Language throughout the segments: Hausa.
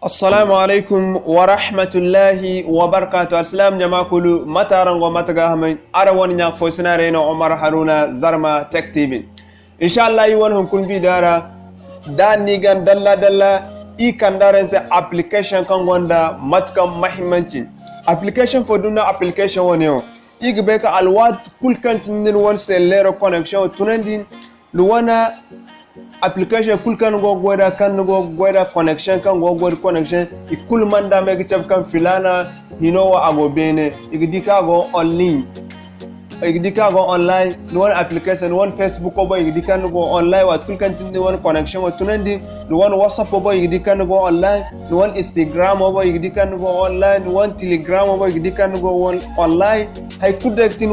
Assalamu alaikum wa rahmatullahi wa barakatuh. Assalam jama'a kulu matarango mataga hamay arawan nyak fo sinare no Omar Haruna Zarma Tech TV. Inshallah yi won kun bi dara da nigan dalla I kandare se application kan gonda matkam mahimmanci. Application fo duna application woni o. Igbe ka alwat kul kantin won se lero connection tunandin luwana application kul kan go goda connection kan go goda connection ikul manda me gicap kan filana hinowa ago bene igdika go online no one application one Facebook obo igdika go online wat kul kan tindi one connection wa tunandi no one WhatsApp obo igdika go online no one Instagram obo igdika go online no one Telegram obo igdika go online hay kudaktin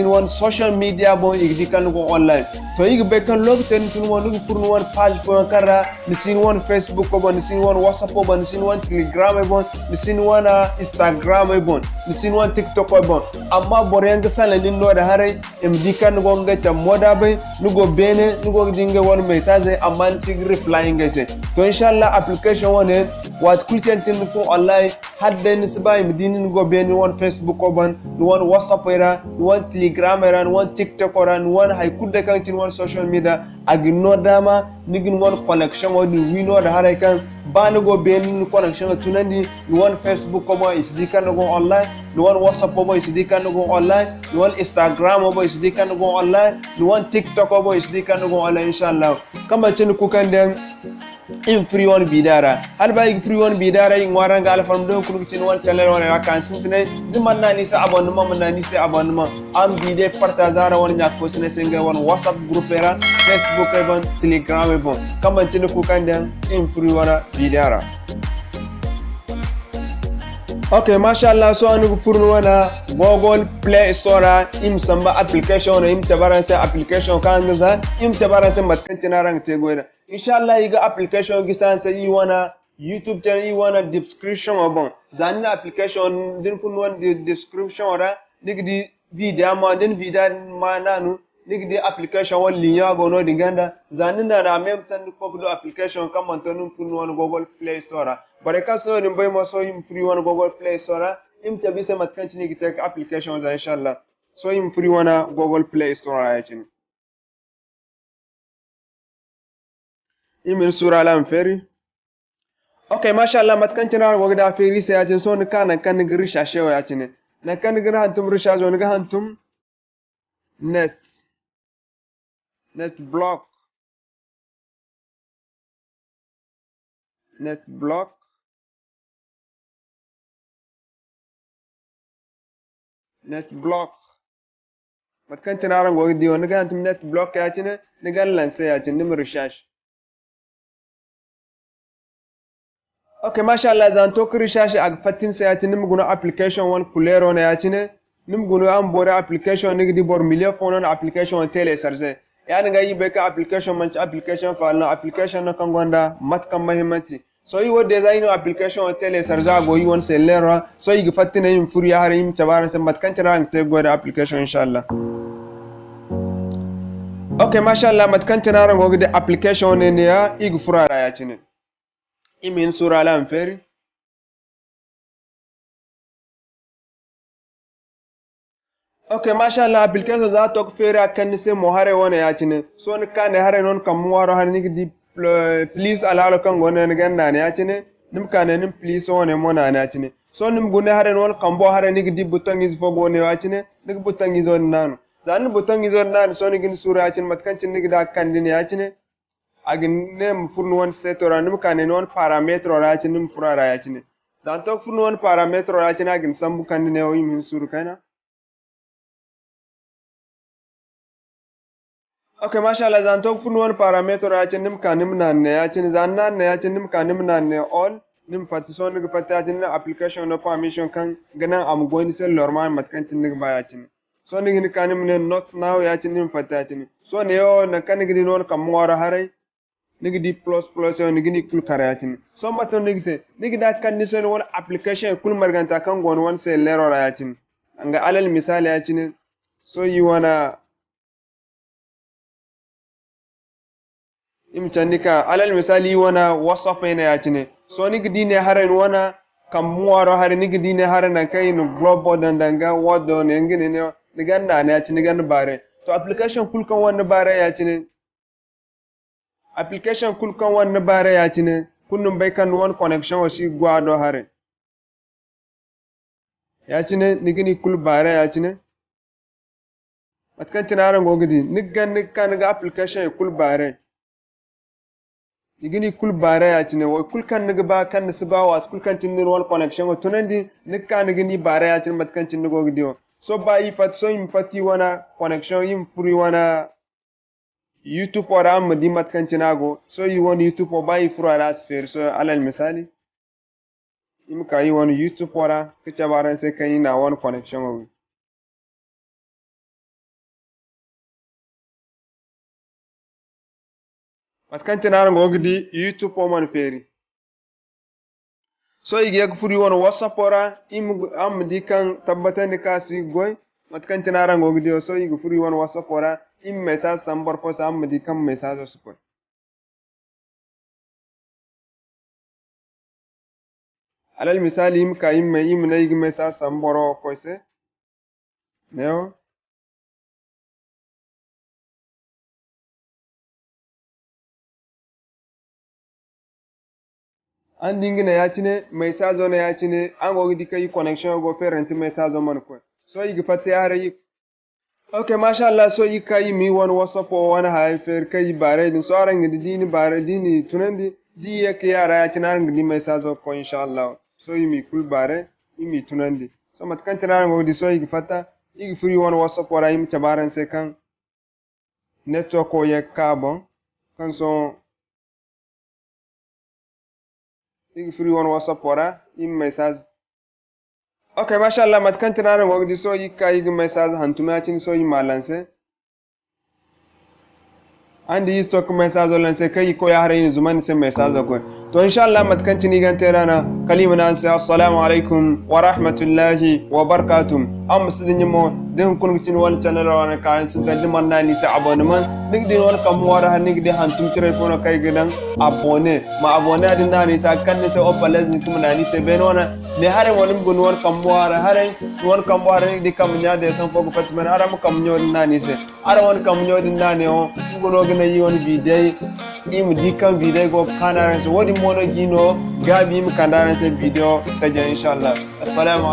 one social media bo igdika go online to igbe kan lokten tun won furnu one page fo kara nisin one Facebook obo nisin one WhatsApp obo nisin one Telegram obo nisin one Instagram obo nisin one TikTok obo amma boreng salanin no da harai imdika go ngata moda bay nugo bene nugo dinga one message amma sig replying gese to inshallah application one wat kulkentin ko online hadde nisba imdinin go bene one Facebook obo one WhatsApp era one Telegram era one TikTok era one hay kudde kan tin one social media agino dama nigin one connection wodi wino da harai kan bani go bene connection tunandi one Facebook obo isdika go online one WhatsApp obo isdika go online one Instagram obo isdika go online one TikTok obo isdika go online inshallah kama tin ku kan den in free one bidara hal bay free one bidara in waranga al farm don kulu tin one channel one rakan sintine diman nani sa abonnement man nani sa abonnement am bide partager one nyak fosne senga one WhatsApp group era Facebook e bon Telegram e bon kama tin ku kan den in free one bidara. Okay, mashallah, so anu furnu wana Google Play Store im samba application im tabaranse application kangaza im tabaranse matkantina rang tegoida inshallah iga application gisanse yi wana YouTube channel yi wana description obon zanina application din furnu wan description ora digdi video ma din video ma nanu digdi application wan linya gono diganda zanina na même tan ko do application kam antonu furnu wan Google Play Store baraka so ni boy mo so im free one Google Play Store im tabise matkantini gitek application za inshallah so im free one Google Play Store ayachin im sura lam feri okay mashallah matkantina wogda feri se ayachin so ni kana kan grisha shewa ayachin na kan gra hantum risha zo ni ga hantum net block matkantina ran go di on ga hantum net block ayachin ni gallan se ayachin nim rishash okay mashallah zan to rishash ag fatin se ayachin nim guna application one kulero na ayachin nim guna am bore application ni di bor million phone application tele sarze yani ga yibe ka application man application fa na application na kan gonda matkam mahimmanci so yi wode design application tele sarza go yi won sellera so yi fatina yin furiya har yin tabara sai matkan tiran te go da application inshallah okay mashallah matkan tiran go da application ne ya ig furara ya cine imin sura lam feri okay mashallah application za to fere akan se mo hare wona ya cine so ni kan hare non kam waro har ni di please alalo kan gona ni ganda ne ya cine nim kan nim please wona mo na ya cine so nim gune hare non kam bo hare ni di button is fo gona ya cine ni button is on nan dan button is on nan so ni gin sura ya cine matkan cin ni da kan din ya cine agin nem furnu won setora nim kan non parameter ya cine nim furara ya cine dan to furnu won parameter ya cine agin sambu kan din o yim suru kana okay mashallah zan to fun one parameter ya cin nim kanim nan ne ya cin zan nan ne ya cin nim kanim nan ne all nim fatison ni fatta ya cin application no permission kan ganan am going sel normal matkan cin ni ba ya cin so ni ni kanim ne not now ya cin nim fatta ya cin so ne yo na kan ni non kam wara harai ni di plus ni ni kul kare ya cin so maton ni gite ni da kan ni so one application kul marganta kan gon one sel lero ya cin anga alal misali ya cin so you wanna imchanika alal misali wana WhatsApp ina ya cine so ni gidi ne haren wana kam muwaro hare ni gidi ne hare na kai no globo dandanga wodo ne ngene ne ni ganna ne ya ci ni ganna bare to application kulkan wannan bare ya ci ne application kulkan wannan bare ya ci ne kunnum bai kan won connection wasi gwado hare ya ci ne ni gini kul bare ya ci ne matkan tinaran gogidi ni kan ga application ya kul bare igini kul bare ya ci ne wo kul kan ni ba kan su ba wa kul kan tin won connection to nandi ni kan gini bare ya ci matkan tin gogidi so ba yi fat so im fati wana connection im free wana YouTube ora am di matkan tinago so yi won YouTube o ba yi free ala sphere so alal misali im ka yi won YouTube ora ke chabaran se kan na won connection o matkan tinaran gogidi YouTube o man feri so igi yak free won WhatsApp ora im am di kan tabbatan ka si goy matkan tinaran gogidi so igi free won WhatsApp ora im message sambar po sam di kan message so ko alal misali im ka im na igi message samboro ko se neo an dingina ya ci ne message na ya ci ne an gogidi kai connection go parent message man ko so igi fatte yare yi okay masha Allah so yi kai mi won WhatsApp o wana haifer kai bare din so aran gidi dini bare dini tunandi di yake yara ya ci nan gidi message ko insha Allah so yi mi kul bare mi tunandi so matkan tanan go di so yi fata yi free won WhatsApp wara yi tabaran se kan network o ye carbon kan so yi free won WhatsApp wara yi message okay masha Allah matkan tanan go di so yi kai message hantuma cin so yi malanse andi yi stock message lanse kai ko ya harin zuman se message ko to insha Allah matkan cini gan terana kalimana sai assalamu alaikum wa rahmatullahi wa barakatuh am muslin mo den kun cin wal channel wana kan sun dan man nani sa abonnement nig din wal kam wara nig di hantum telephone kai gidan abonné ma abonné din nani sa kan ne se opalez ni kuma nani se benona ne hare wonim gun wal kam wara hare wal kam wara nig di kam nyaade san fogo fatman aram kam nyod nani se ara won kam nyod nani o gono gina yi won video im di kam video go kanaren so wodi mono gino gabi im kandaran se video taja inshallah assalamu